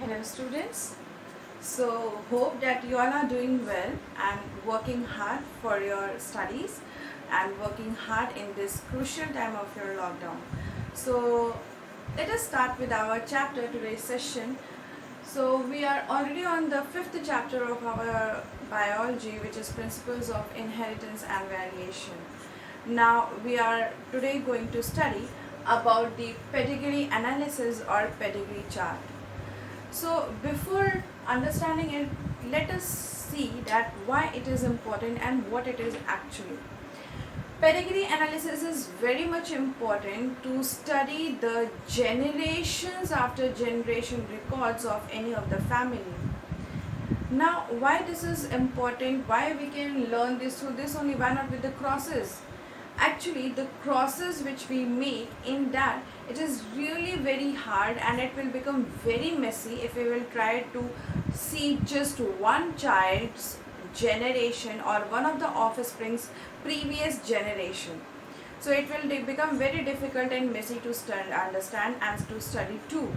Hello students. So hope that you all are doing well and working hard for your studies and working hard in this crucial time of your lockdown. So let us start with our chapter today's session. So we are already on the fifth chapter of our biology, which is principles of inheritance and variation. Now we are today going to study about the pedigree analysis or pedigree chart. So before understanding it, let us see that why it is important and what it is actually. Pedigree analysis is very much important to study the generations after generation records of any of the family. Now, why this is important, why we can learn this through this only, why not with the crosses? Actually, the crosses which we make in that, it is really very hard and it will become very messy if we will try to see just one child's generation or one of the offspring's previous generation. So it will become very difficult and messy to understand and to study too.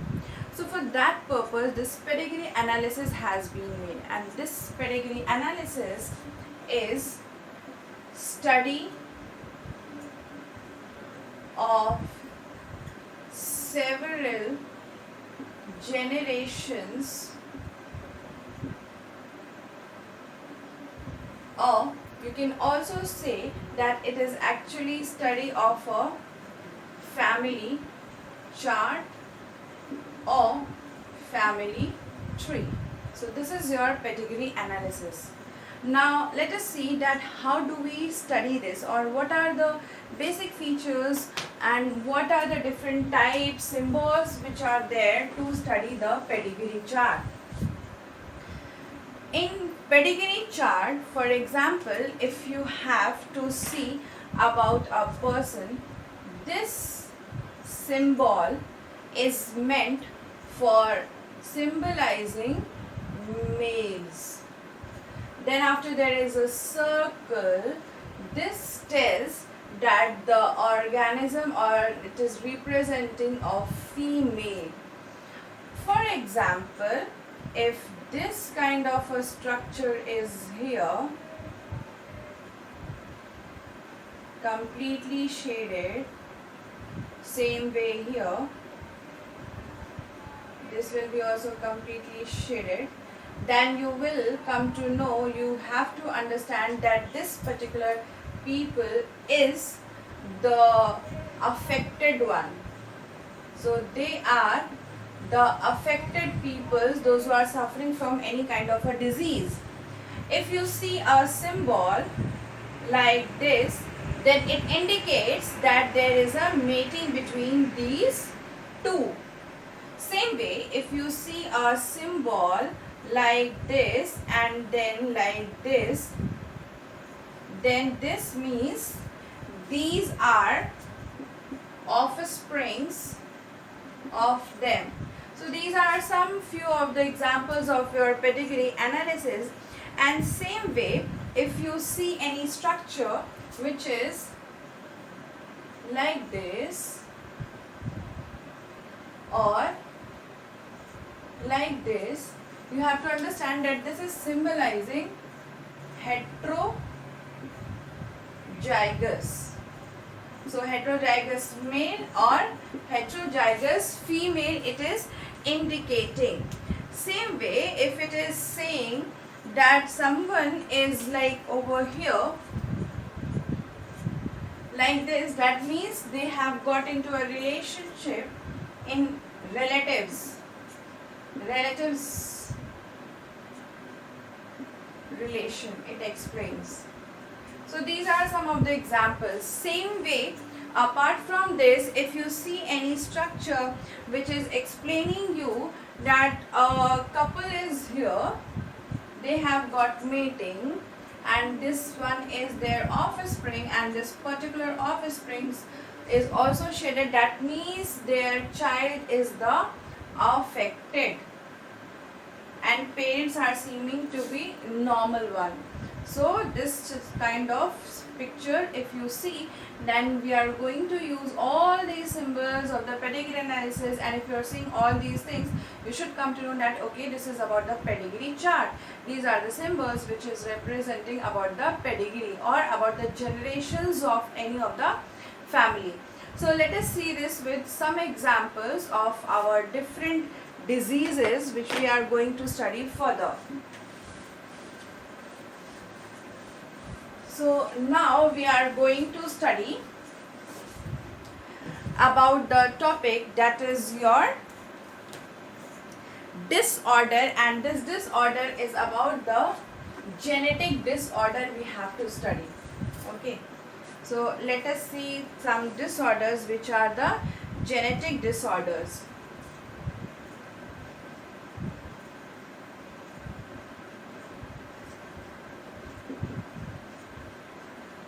So for that purpose, this pedigree analysis has been made, and this pedigree analysis is study of several generations, or you can also say that it is actually study of a family chart or family tree. So this is your pedigree analysis. Now let us see that how do we study this, or what are the basic features and what are the different types, symbols which are there to study the pedigree chart. In pedigree chart, for example, if you have to see about a person, this symbol is meant for symbolizing males. Then after there is a circle, this tells that the organism, or it is representing a female. For example, if this kind of a structure is here, completely shaded, same way here, this will be also completely shaded, then you will come to know, you have to understand that this particular people is the affected one. So they are the affected peoples, those who are suffering from any kind of a disease. If you see a symbol like this, then it indicates that there is a mating between these two. Same way, if you see a symbol like this and then like this, then this means these are offsprings of them. So these are some few of the examples of your pedigree analysis. And same way, if you see any structure which is like this or like this, you have to understand that this is symbolizing heterozygous. So heterozygous male or heterozygous female it is indicating. Same way, if it is saying that someone is like over here like this, that means they have got into a relationship in relatives relation, it explains. So these are some of the examples. Same way, apart from this, if you see any structure which is explaining you that a couple is here, they have got mating, and this one is their offspring, and this particular offspring is also shaded, that means their child is the affected and parents are seeming to be normal one. So this kind of picture, if you see, then we are going to use all these symbols of the pedigree analysis, and if you are seeing all these things, you should come to know that okay, this is about the pedigree chart. These are the symbols which is representing about the pedigree or about the generations of any of the family. So let us see this with some examples of our different diseases which we are going to study further. So now we are going to study about the topic that is your disorder, and this disorder is about the genetic disorder we have to study. Okay, so let us see some disorders which are the genetic disorders.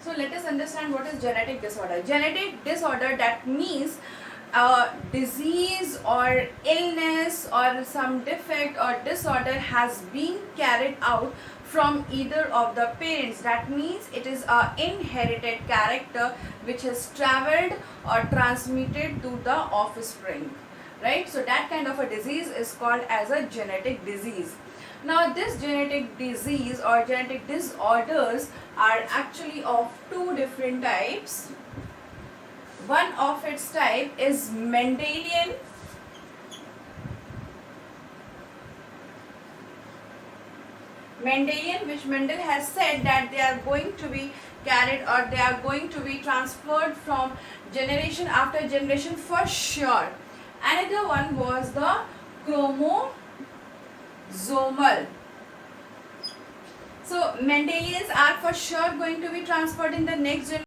So let us understand what is genetic disorder. Genetic disorder, that means a disease or illness or some defect or disorder has been carried out from either of the parents. That means it is a inherited character which has traveled or transmitted to the offspring, right? So that kind of a disease is called as a genetic disease. Now this genetic disease or genetic disorders are actually of two different types. One of its type is Mendelian. Mendelian, which Mendel has said that they are going to be carried or they are going to be transferred from generation after generation for sure. Another one was the chromosomal. So Mendelians are for sure going to be transferred in the next generation.